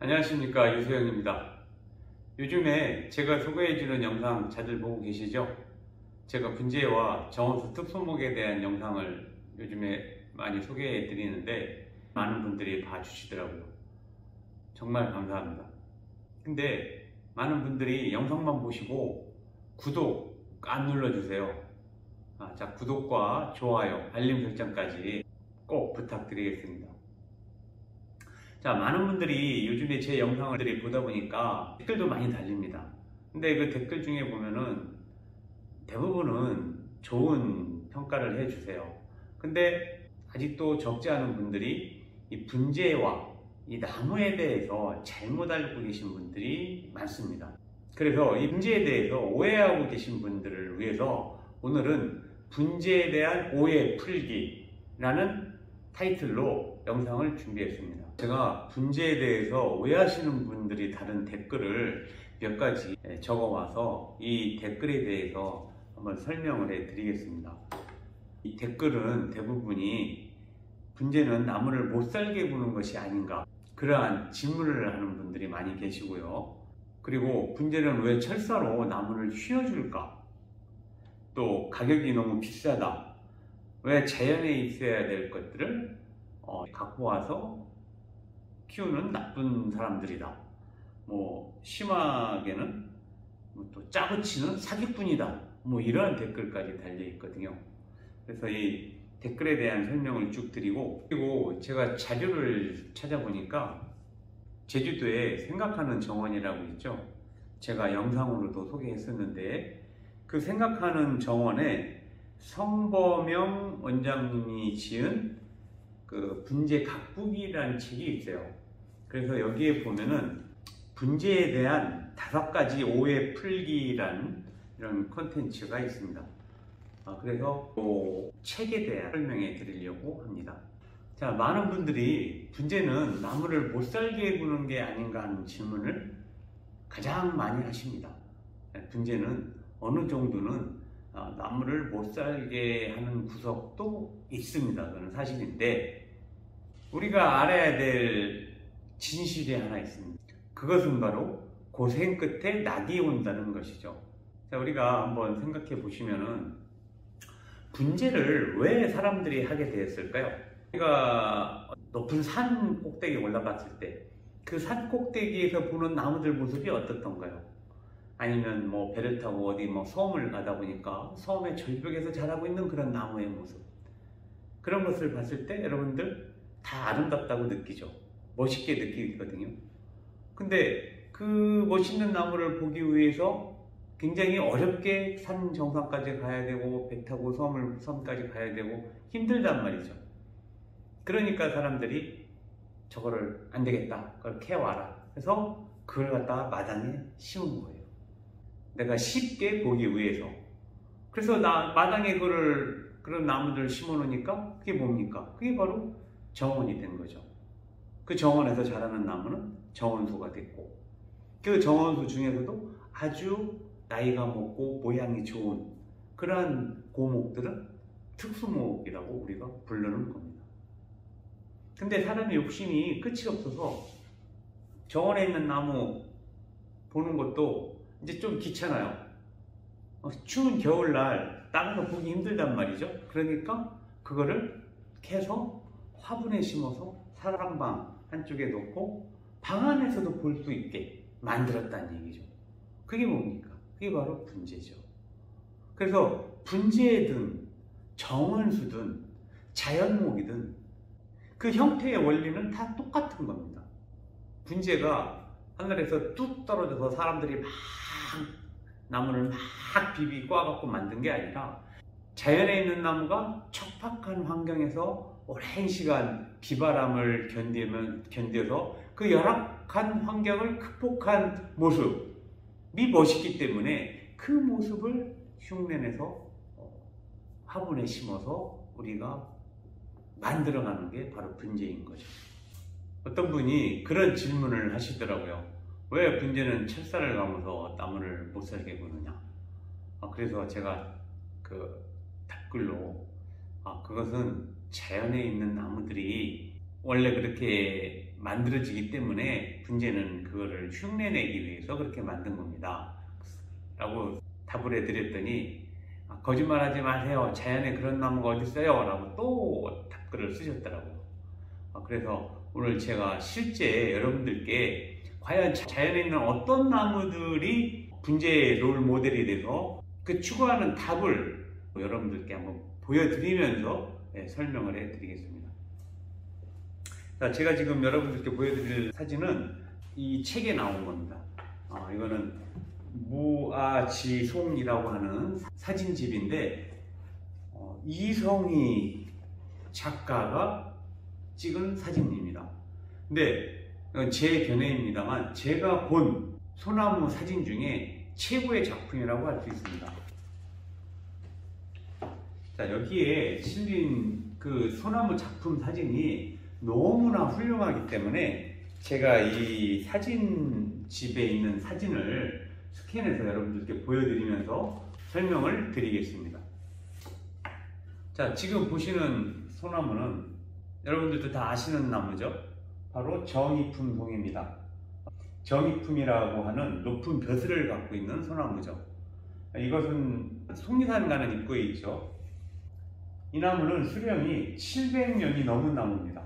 안녕하십니까, 유소영입니다. 요즘에 제가 소개해주는 영상 자들 보고 계시죠? 제가 분재와 정원수 특수목에 대한 영상을 요즘에 많이 소개해 드리는데 많은 분들이 봐주시더라고요. 정말 감사합니다. 근데 많은 분들이 영상만 보시고 구독 안 눌러주세요. 자, 구독과 좋아요, 알림 설정까지 꼭 부탁드리겠습니다. 자, 많은 분들이 요즘에 제 영상을 보다 보니까 댓글도 많이 달립니다. 근데 그 댓글 중에 보면은 대부분은 좋은 평가를 해주세요. 근데 아직도 적지 않은 분들이 이 분재와 이 나무에 대해서 잘못 알고 계신 분들이 많습니다. 그래서 이 분재에 대해서 오해하고 계신 분들을 위해서 오늘은 분재에 대한 오해 풀기라는 타이틀로 영상을 준비했습니다. 제가 분재에 대해서 오해하시는 분들이 다른 댓글을 몇 가지 적어와서 이 댓글에 대해서 한번 설명을 해 드리겠습니다. 이 댓글은 대부분이 분재는 나무를 못 살게 구는 것이 아닌가, 그러한 질문을 하는 분들이 많이 계시고요. 그리고 분재는 왜 철사로 나무를 휘어줄까? 또 가격이 너무 비싸다. 왜 자연에 있어야 될 것들을 갖고 와서 키우는 나쁜 사람들이다. 심하게는 또 짜고치는 사기꾼이다. 이런 댓글까지 달려 있거든요. 그래서 이 댓글에 대한 설명을 쭉 드리고, 그리고 제가 자료를 찾아보니까 제주도에 생각하는 정원이라고 있죠. 제가 영상으로도 소개했었는데 그 생각하는 정원에 성범영 원장님이 지은 그 분재 각국이라는 책이 있어요. 그래서 여기에 보면은 분재에 대한 5가지 오해 풀기라는 이런 콘텐츠가 있습니다. 그래서 그 책에 대한 설명해 드리려고 합니다. 자, 많은 분들이 분재는 나무를 못 살게 구는 게 아닌가 하는 질문을 가장 많이 하십니다. 분재는 어느 정도는 나무를 못 살게 하는 구석도 있습니다. 그건 사실인데, 우리가 알아야 될 진실이 하나 있습니다. 그것은 바로 고생 끝에 낙이 온다는 것이죠. 자, 우리가 한번 생각해 보시면은 분재를 왜 사람들이 하게 되었을까요? 우리가 높은 산 꼭대기에 올라갔을 때 그 산 꼭대기에서 보는 나무들 모습이 어떻던가요? 아니면 배를 타고 어디 섬을 가다 보니까 섬의 절벽에서 자라고 있는 그런 나무의 모습, 그런 것을 봤을 때 여러분들 다 아름답다고 느끼죠. 멋있게 느끼거든요. 근데 그 멋있는 나무를 보기 위해서 굉장히 어렵게 산 정상까지 가야 되고 배 타고 섬까지 가야 되고 힘들단 말이죠. 그러니까 사람들이 저거를 안 되겠다, 그걸 캐와라. 그래서 그걸 갖다가 마당에 심은 거예요. 내가 쉽게 보기 위해서. 그래서 마당에 그런 나무들을 심어 놓으니까 그게 뭡니까? 그게 바로 정원이 된 거죠. 그 정원에서 자라는 나무는 정원수가 됐고, 그 정원수 중에서도 아주 나이가 먹고 모양이 좋은 그러한 고목들은 특수목이라고 우리가 부르는 겁니다. 근데 사람의 욕심이 끝이 없어서 정원에 있는 나무 보는 것도 이제 좀 귀찮아요. 추운 겨울날 땅에서 보기 힘들단 말이죠. 그러니까 그거를 캐서 화분에 심어서 사랑방 한쪽에 놓고 방 안에서도 볼 수 있게 만들었다는 얘기죠. 그게 뭡니까? 그게 바로 분재죠. 그래서 분재든 정원수든 자연목이든 그 형태의 원리는 다 똑같은 겁니다. 분재가 하늘에서 뚝 떨어져서 사람들이 막 나무를 막 비비 꽈갖고 만든 게 아니라, 자연에 있는 나무가 척박한 환경에서 오랜 시간 비바람을 견뎌서 그 열악한 환경을 극복한 모습이 멋있기 때문에 그 모습을 흉내내서 화분에 심어서 우리가 만들어가는 게 바로 분재인 거죠. 어떤 분이 그런 질문을 하시더라고요. 왜 분재는 철사를 감아서 나무를 못 살게 구느냐? 그래서 제가 그 댓글로 그것은 자연에 있는 나무들이 원래 그렇게 만들어지기 때문에 분재는 그거를 흉내내기 위해서 그렇게 만든 겁니다 라고 답을 해드렸더니 거짓말하지 마세요. 자연에 그런 나무가 어디 있어요? 라고 또 답글을 쓰셨더라고요. 그래서 오늘 제가 실제 여러분들께 과연 자연에 있는 어떤 나무들이 분재의 롤 모델이 돼서 그 추구하는 답을 여러분들께 한번 보여드리면서 설명을 해드리겠습니다. 자, 제가 지금 여러분들께 보여드릴 사진은 이 책에 나온 겁니다. 이거는 무아지송이라고 하는 사진집인데 이성희 작가가 찍은 사진입니다. 근데 제 견해입니다만 제가 본 소나무 사진 중에 최고의 작품이라고 할 수 있습니다. 자, 여기에 실린 그 소나무 작품 사진이 너무나 훌륭하기 때문에 제가 이 사진집에 있는 사진을 스캔해서 여러분들께 보여드리면서 설명을 드리겠습니다. 자, 지금 보시는 소나무는 여러분들도 다 아시는 나무죠? 바로 정이품송입니다. 정이품이라고 하는 높은 벼슬을 갖고 있는 소나무죠. 이것은 속리산가는 입구에 있죠. 이 나무는 수령이 700년이 넘은 나무입니다.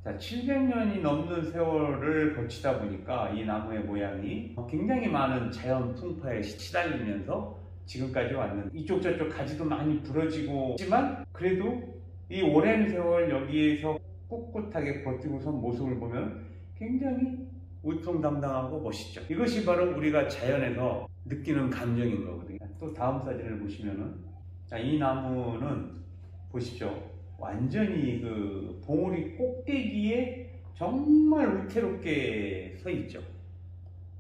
자, 700년이 넘는 세월을 거치다 보니까 이 나무의 모양이 굉장히 많은 자연 풍파에 시달리면서 지금까지 왔는데 이쪽 저쪽 가지도 많이 부러지고 있지만 그래도 이 오랜 세월 여기에서 꿋꿋하게 버티고 선 모습을 보면 굉장히 우통담당하고 멋있죠. 이것이 바로 우리가 자연에서 느끼는 감정인 거거든요. 또 다음 사진을 보시면은 이 나무는 보십시오. 완전히 그 봉우리 꼭대기에 정말 위태롭게 서 있죠.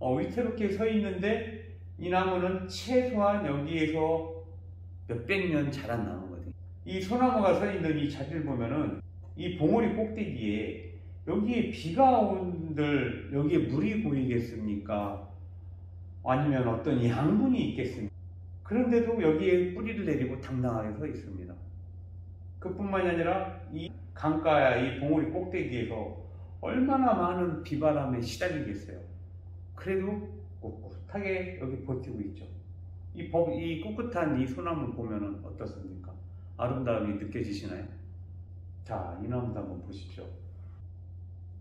위태롭게 서 있는데 이 나무는 최소한 여기에서 몇백 년 자란 나무거든요. 이 소나무가 서 있는 이 자리를 보면은 이 봉우리 꼭대기에 여기에 비가 온들 여기에 물이 고이겠습니까? 아니면 어떤 양분이 있겠습니까? 그런데도 여기에 뿌리를 내리고 당당하게 서 있습니다. 그뿐만이 아니라 이 강가 이 봉우리 꼭대기에서 얼마나 많은 비바람에 시달리겠어요. 그래도 꿋꿋하게 여기 버티고 있죠. 이 꿋꿋한 이 소나무 보면은 어떻습니까? 아름다움이 느껴지시나요? 자, 이 나무도 한번 보십시오.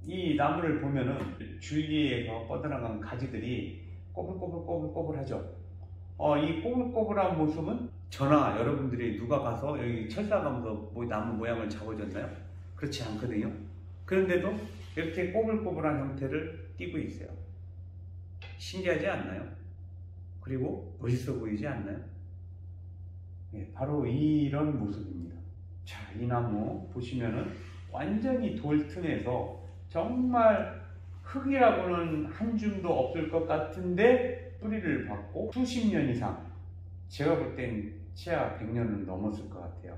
이 나무를 보면은 줄기에서 뻗어나간 가지들이 꼬불꼬불하죠. 이 꼬불꼬불한 모습은 저나 여러분들이 누가 가서 여기 철사가면서 나무 모양을 잡아줬나요? 그렇지 않거든요. 그런데도 이렇게 꼬불꼬불한 형태를 띠고 있어요. 신기하지 않나요? 그리고 멋있어 보이지 않나요? 바로 이런 모습입니다. 자, 이 나무 보시면은 완전히 돌 틈에서 정말 흙이라고는 한 줌도 없을 것 같은데 뿌리를 받고 수십 년 이상, 제가 볼 땐 최하 100년은 넘었을 것 같아요.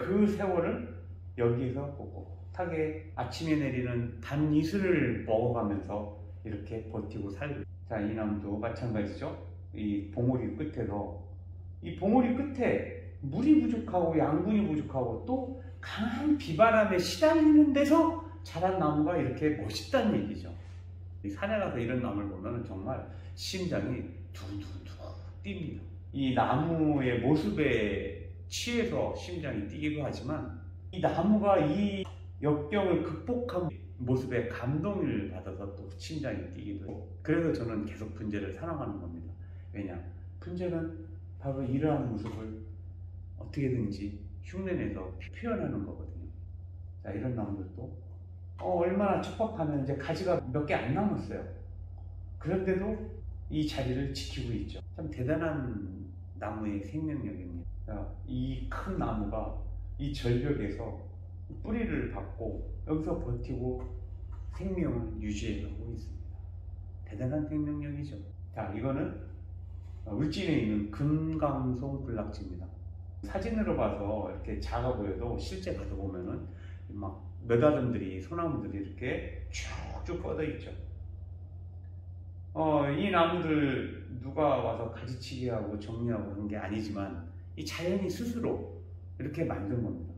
그 세월을 여기서 꼿꼿하게 아침에 내리는 밤 이슬을 먹어가면서 이렇게 버티고 살고. 자, 이 나무도 마찬가지죠. 이 봉우리 끝에서 이 봉우리 끝에 물이 부족하고 양분이 부족하고 또 강한 비바람에 시달리는 데서 자란 나무가 이렇게 멋있다는 얘기죠. 이 산에 가서 이런 나무를 보면 정말 심장이 두두두 뜁니다. 이 나무의 모습에 취해서 심장이 뛰기도 하지만 이 나무가 이 역경을 극복한 모습에 감동을 받아서 또 심장이 뛰기도 해요. 그래서 저는 계속 분재를 사랑하는 겁니다. 왜냐? 분재는 바로 이러한 모습을 어떻게든지 흉내내서 표현하는 거거든요. 자, 이런 나무들도 얼마나 척박하면 이제 가지가 몇 개 안 남았어요. 그런데도 이 자리를 지키고 있죠. 참 대단한 나무의 생명력입니다. 이 큰 나무가 이 절벽에서 뿌리를 받고 여기서 버티고 생명을 유지해가고 있습니다. 대단한 생명력이죠. 자, 이거는 울진에 있는 금강송 군락지입니다. 사진으로 봐서 이렇게 작아 보여도 실제 가서 보면은 막 몇 아름들이 소나무들이 이렇게 쭉쭉 뻗어 있죠. 이 나무들 누가 와서 가지치기 하고 정리하고 한 게 아니지만 이 자연이 스스로 이렇게 만든 겁니다.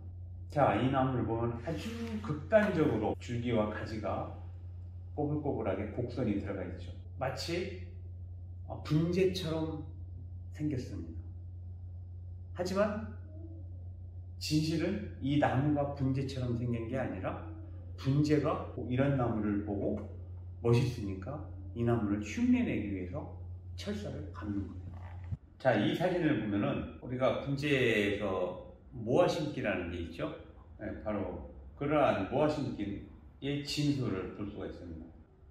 자, 이 나무를 보면 아주 극단적으로 줄기와 가지가 꼬불꼬불하게 곡선이 들어가 있죠. 마치 분재처럼 생겼습니다. 하지만 진실은 이 나무가 분재처럼 생긴 게 아니라 분재가 이런 나무를 보고 멋있으니까 이 나무를 흉내내기 위해서 철사를 감는 거예요. 자, 이 사진을 보면은 우리가 분재에서 모아심기라는 게 있죠. 네, 바로 그러한 모아심기의 진수를 볼 수가 있습니다.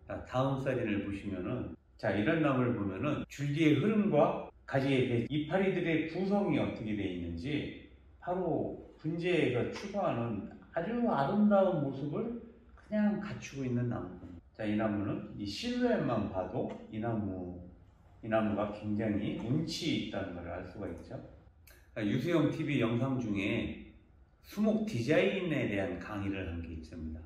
자, 다음 사진을 보시면은, 자, 이런 나무를 보면은 줄기의 흐름과 가지의 이파리들의 구성이 어떻게 되어 있는지 바로 분재에서 추구하는 아주 아름다운 모습을 그냥 갖추고 있는 나무입니다. 자, 이 나무는 이 실루엣만 봐도 이 나무가 굉장히 운치 있다는 걸 알 수가 있죠. 유수영 TV 영상 중에 수목 디자인에 대한 강의를 한 게 있습니다.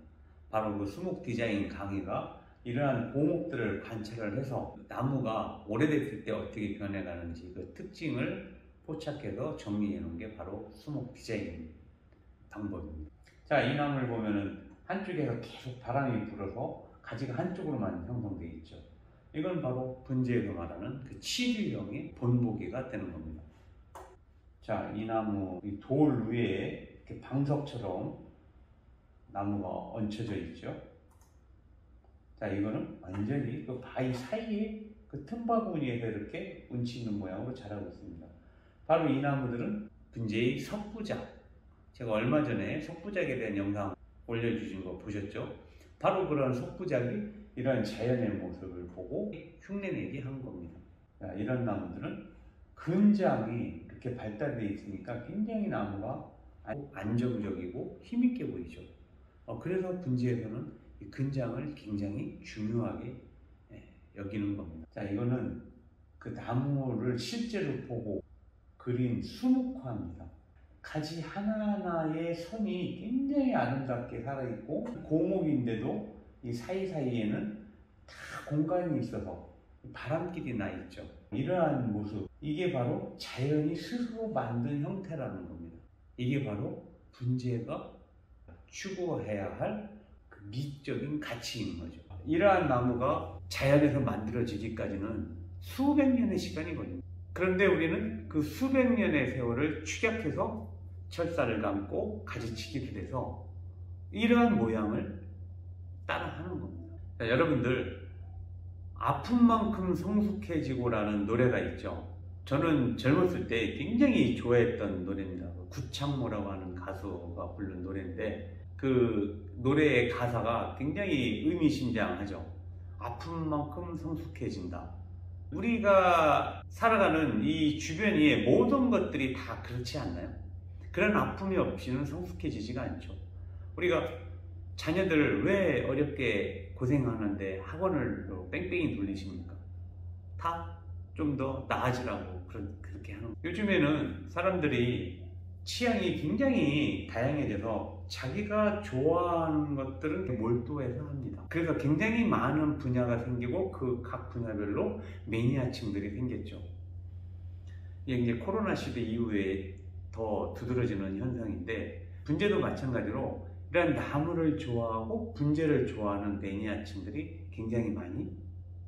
바로 그 수목 디자인 강의가 이러한 고목들을 관찰을 해서 나무가 오래됐을 때 어떻게 변해가는지 그 특징을 포착해서 정리해 놓은 게 바로 수목 디자인 방법입니다. 자, 이 나무를 보면은 한쪽에서 계속 바람이 불어서 가지가 한쪽으로만 형성되어 있죠. 이건 바로 분재에서 말하는 그 치류형의 본보기가 되는 겁니다. 자, 이 나무, 이 돌 위에 이렇게 방석처럼 나무가 얹혀져 있죠. 자, 이거는 완전히 그 바위 사이에 그 틈바구니에서 이렇게 운치 있는 모양으로 자라고 있습니다. 바로 이 나무들은 분재의 석부작. 제가 얼마 전에 석부작에 대한 영상 올려주신 거 보셨죠? 바로 그런 석부작이 이런 자연의 모습을 보고 흉내내게 한 겁니다. 자, 이런 나무들은 근장이 이렇게 발달되어 있으니까 굉장히 나무가 안정적이고 힘있게 보이죠. 그래서 분재에서는 이 근장을 굉장히 중요하게 여기는 겁니다. 자, 이거는 그 나무를 실제로 보고 그린 수묵화입니다. 가지 하나하나의 선이 굉장히 아름답게 살아있고 고목인데도 이 사이사이에는 다 공간이 있어서 바람길이 나 있죠. 이러한 모습, 이게 바로 자연이 스스로 만든 형태라는 겁니다. 이게 바로 분재가 추구해야 할 그 미적인 가치인 거죠. 이러한 나무가 자연에서 만들어지기까지는 수백 년의 시간이 걸립니다. 그런데 우리는 그 수백 년의 세월을 축약해서 철사를 감고 가지치기를 해서 이러한 모양을 따라하는 겁니다. 자, 여러분들, 아픈 만큼 성숙해지고라는 노래가 있죠. 저는 젊었을 때 굉장히 좋아했던 노래입니다. 구창모라고 하는 가수가 부른 노래인데 그 노래의 가사가 굉장히 의미심장하죠. 아픈 만큼 성숙해진다. 우리가 살아가는 이 주변의 모든 것들이 다 그렇지 않나요? 그런 아픔이 없이는 성숙해지지가 않죠. 우리가 자녀들 왜 어렵게 고생하는데 학원을 뺑뺑이 돌리십니까? 다 좀 더 나아지라고 그렇게 하는 거예요. 요즘에는 사람들이 취향이 굉장히 다양해져서 자기가 좋아하는 것들은 몰두해서 합니다. 그래서 굉장히 많은 분야가 생기고 그 각 분야별로 매니아층들이 생겼죠. 이게 이제 코로나 시대 이후에 더 두드러지는 현상인데 분재도 마찬가지로 이런 나무를 좋아하고 분재를 좋아하는 매니아층들이 굉장히 많이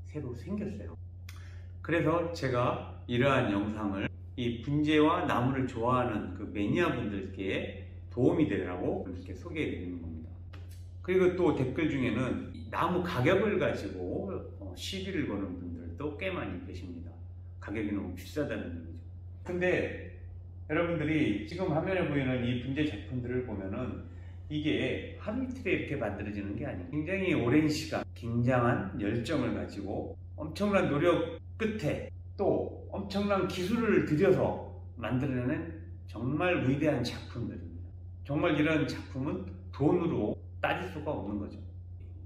새로 생겼어요. 그래서 제가 이러한 영상을 이 분재와 나무를 좋아하는 그 매니아분들께 도움이 되라고 이렇게 소개해 드리는 겁니다. 그리고 또 댓글 중에는 나무 가격을 가지고 시비를 거는 분들도 꽤 많이 계십니다. 가격이 너무 비싸다는 얘기죠. 근데 여러분들이 지금 화면에 보이는 이 분재 제품들을 보면은 이게 하루 이틀에 이렇게 만들어지는 게 아니에요. 굉장히 오랜 시간, 굉장한 열정을 가지고 엄청난 노력 끝에 또 엄청난 기술을 들여서 만들어내는 정말 위대한 작품들입니다. 정말 이런 작품은 돈으로 따질 수가 없는 거죠.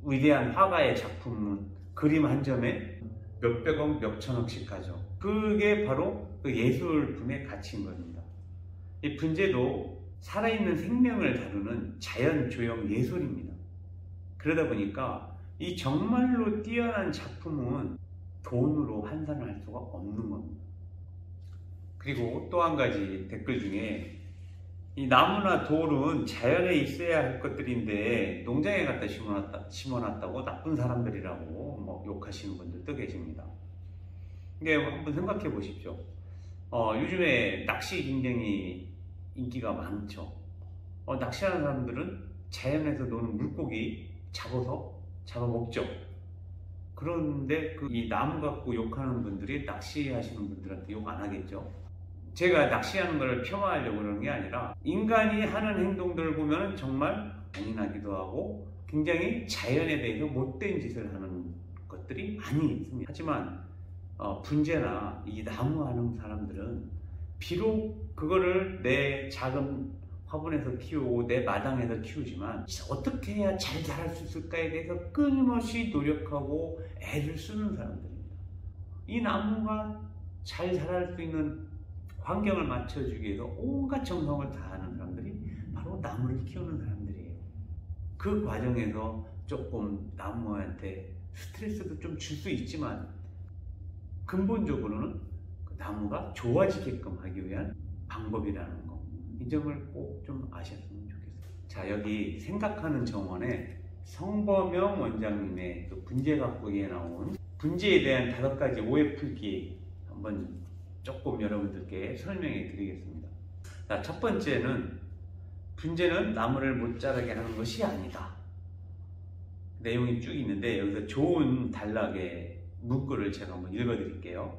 위대한 화가의 작품은 그림 한 점에 몇백억, 몇천억씩 하죠. 그게 바로 그 예술품의 가치인 겁니다. 이 분재도 살아있는 생명을 다루는 자연 조형 예술입니다. 그러다 보니까 이 정말로 뛰어난 작품은 돈으로 환산을 할 수가 없는 겁니다. 그리고 또 한 가지 댓글 중에 이 나무나 돌은 자연에 있어야 할 것들인데 농장에 갖다 심어놨다고 나쁜 사람들이라고 뭐 욕하시는 분들도 계십니다. 근데 한번 생각해 보십시오. 요즘에 낚시 굉장히 인기가 많죠. 낚시하는 사람들은 자연에서 노는 물고기 잡아먹죠. 그런데 이 나무 갖고 욕하는 분들이 낚시하시는 분들한테 욕 안 하겠죠. 제가 낚시하는 걸 폄하하려고 그러는 게 아니라 인간이 하는 행동들을 보면 정말 잔인하기도 하고 굉장히 자연에 대해서 못된 짓을 하는 것들이 많이 있습니다. 하지만 분재나 이 나무 하는 사람들은 비록 그거를 내 작은 화분에서 키우고 내 마당에서 키우지만 어떻게 해야 잘 자랄 수 있을까에 대해서 끊임없이 노력하고 애를 쓰는 사람들입니다. 이 나무가 잘 자랄 수 있는 환경을 맞춰주기 위해서 온갖 정성을 다하는 사람들이 바로 나무를 키우는 사람들이에요. 그 과정에서 조금 나무한테 스트레스도 좀 줄 수 있지만 근본적으로는 그 나무가 좋아지게끔 하기 위한 방법이라는 거, 이 점을 꼭 좀 아셨으면 좋겠어요. 자, 여기 생각하는 정원에 성범영 원장님의 그 분재 각국에 나온 분재에 대한 5가지 오해 풀기 한번 조금 여러분들께 설명해 드리겠습니다. 자, 첫 번째는 분재는 나무를 못 자라게 하는 것이 아니다. 내용이 쭉 있는데 여기서 좋은 단락의 문구를 제가 한번 읽어 드릴게요.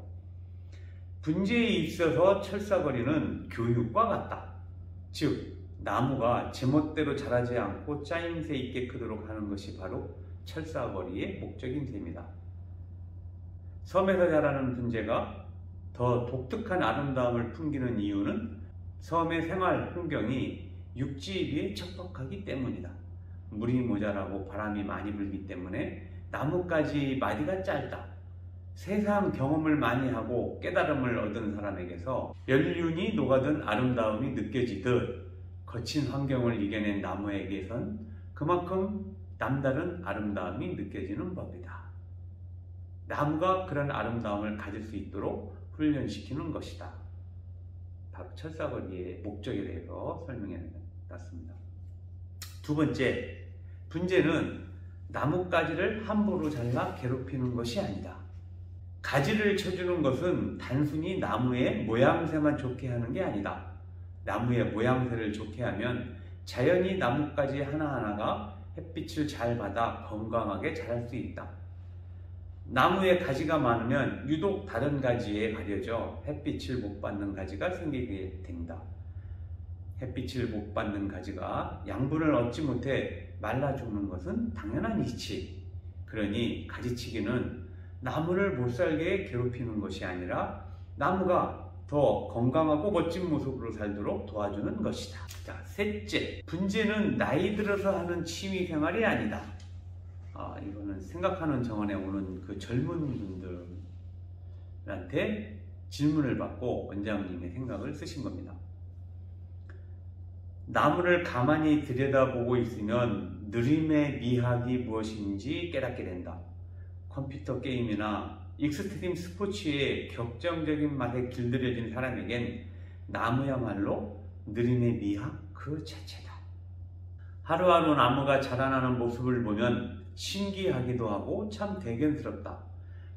분재에 있어서 철사거리는 교육과 같다. 즉 나무가 제멋대로 자라지 않고 짜임새 있게 크도록 하는 것이 바로 철사거리의 목적인 셈이다. 섬에서 자라는 분재가 더 독특한 아름다움을 풍기는 이유는 섬의 생활 환경이 육지에 비해 척박하기 때문이다. 물이 모자라고 바람이 많이 불기 때문에 나뭇가지 마디가 짧다. 세상 경험을 많이 하고 깨달음을 얻은 사람에게서 연륜이 녹아든 아름다움이 느껴지듯 거친 환경을 이겨낸 나무에게선 그만큼 남다른 아름다움이 느껴지는 법이다. 나무가 그런 아름다움을 가질 수 있도록 훈련시키는 것이다. 바로 철사거리의 목적에 대해서 설명해 놨습니다. 두 번째, 분재는 나뭇가지를 함부로 잘라 괴롭히는 것이 아니다. 가지를 쳐주는 것은 단순히 나무의 모양새만 좋게 하는 게 아니다. 나무의 모양새를 좋게 하면 자연히 나뭇가지 하나하나가 햇빛을 잘 받아 건강하게 자랄 수 있다. 나무에 가지가 많으면 유독 다른 가지에 가려져 햇빛을 못 받는 가지가 생기게 된다. 햇빛을 못 받는 가지가 양분을 얻지 못해 말라 죽는 것은 당연한 이치. 그러니 가지치기는 나무를 못살게 괴롭히는 것이 아니라 나무가 더 건강하고 멋진 모습으로 살도록 도와주는 것이다. 자, 셋째, 분재는 나이 들어서 하는 취미생활이 아니다. 이거는 생각하는 정원에 오는 그 젊은 분들한테 질문을 받고 원장님의 생각을 쓰신 겁니다. 나무를 가만히 들여다보고 있으면 느림의 미학이 무엇인지 깨닫게 된다. 컴퓨터 게임이나 익스트림 스포츠의 격정적인 맛에 길들여진 사람에겐 나무야말로 느림의 미학 그 자체다. 하루하루 나무가 자라나는 모습을 보면 신기하기도 하고 참 대견스럽다.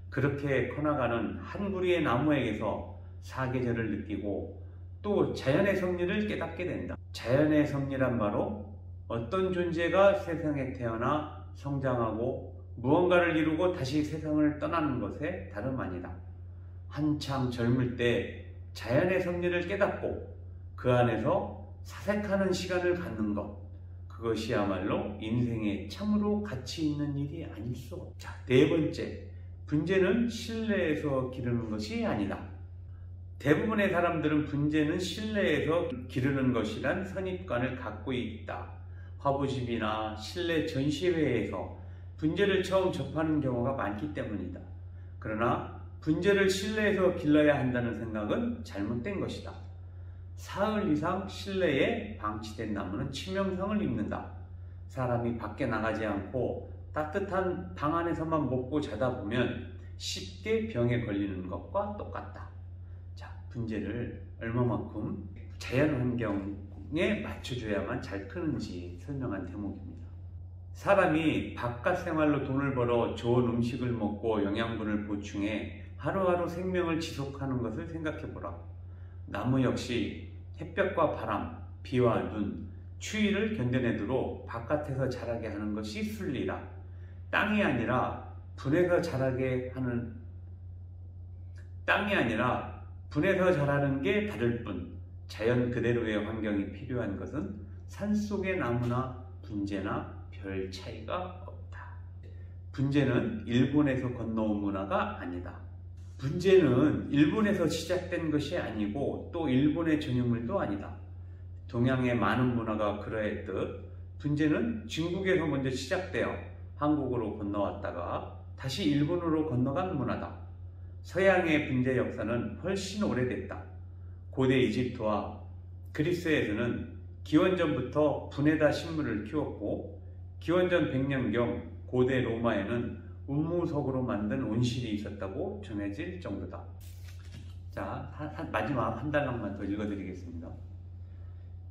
그렇게 커나가는 한 구리의 나무에게서 사계절을 느끼고 또 자연의 섭리를 깨닫게 된다. 자연의 섭리란 바로 어떤 존재가 세상에 태어나 성장하고 무언가를 이루고 다시 세상을 떠나는 것에 다름 아니다. 한참 젊을 때 자연의 섭리를 깨닫고 그 안에서 사색하는 시간을 갖는 것, 그것이야말로 인생에 참으로 가치 있는 일이 아닐 수 없다. 네 번째, 분재는 실내에서 기르는 것이 아니다. 대부분의 사람들은 분재는 실내에서 기르는 것이란 선입관을 갖고 있다. 화보집이나 실내 전시회에서 분재를 처음 접하는 경우가 많기 때문이다. 그러나 분재를 실내에서 길러야 한다는 생각은 잘못된 것이다. 사흘 이상 실내에 방치된 나무는 치명상을 입는다. 사람이 밖에 나가지 않고 따뜻한 방 안에서만 먹고 자다 보면 쉽게 병에 걸리는 것과 똑같다. 자, 분재를 얼마만큼 자연환경 환경에 맞춰줘야만 잘 크는지 설명한 대목입니다. 사람이 바깥 생활로 돈을 벌어 좋은 음식을 먹고 영양분을 보충해 하루하루 생명을 지속하는 것을 생각해보라. 나무 역시 햇볕과 바람, 비와 눈, 추위를 견뎌내도록 바깥에서 자라게 하는 것이 순리라. 땅이 아니라 분에서 자라는 게 다를 뿐, 자연 그대로의 환경이 필요한 것은 산속의 나무나 분재나 별 차이가 없다. 분재는 일본에서 건너온 문화가 아니다. 분재는 일본에서 시작된 것이 아니고 또 일본의 전유물도 아니다. 동양의 많은 문화가 그러했듯 분재는 중국에서 먼저 시작되어 한국으로 건너왔다가 다시 일본으로 건너간 문화다. 서양의 분재 역사는 훨씬 오래됐다. 고대 이집트와 그리스에서는 기원전부터 분에다 식물을 키웠고 기원전 100년경 고대 로마에는 운무석으로 만든 온실이 있었다고 전해질 정도다. 자, 마지막 한 달락만 더 읽어드리겠습니다.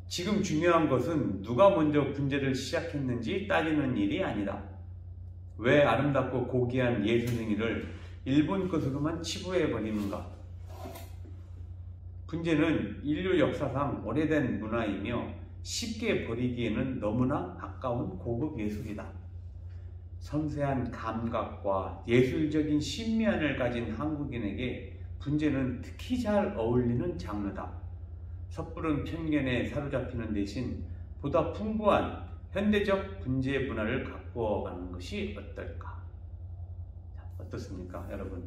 지금 중요한 것은 누가 먼저 분재를 시작했는지 따지는 일이 아니다. 왜 아름답고 고귀한 예술행위를 일본 것으로만 치부해버리는가? 분재는 인류 역사상 오래된 문화이며 쉽게 버리기에는 너무나 아까운 고급 예술이다. 섬세한 감각과 예술적인 신미안을 가진 한국인에게 분재는 특히 잘 어울리는 장르다. 섣부른 편견에 사로잡히는 대신 보다 풍부한 현대적 분재 문화를 가꾸어가는 것이 어떨까? 어떻습니까, 여러분?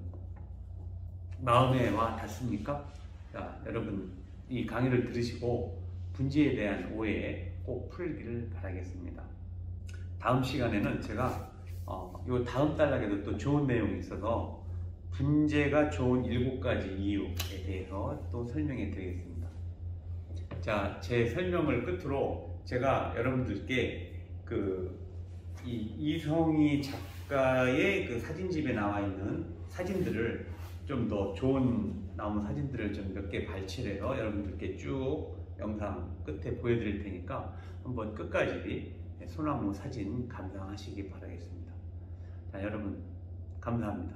마음에 와 닿습니까? 자, 여러분 이 강의를 들으시고 분재에 대한 오해 꼭 풀기를 바라겠습니다. 다음 시간에는 제가 요 다음 단락에도 또 좋은 내용이 있어서 분재가 좋은 7가지 이유에 대해서 또 설명해 드리겠습니다. 자, 제 설명을 끝으로 제가 여러분들께 이성희 작가의 그 사진집에 나와 있는 사진들을 좀 더 좋은 나무 사진들을 좀 몇 개 발췌해서 여러분들께 쭉 영상 끝에 보여드릴 테니까 한번 끝까지 소나무 사진 감상하시기 바라겠습니다. 자, 여러분 감사합니다.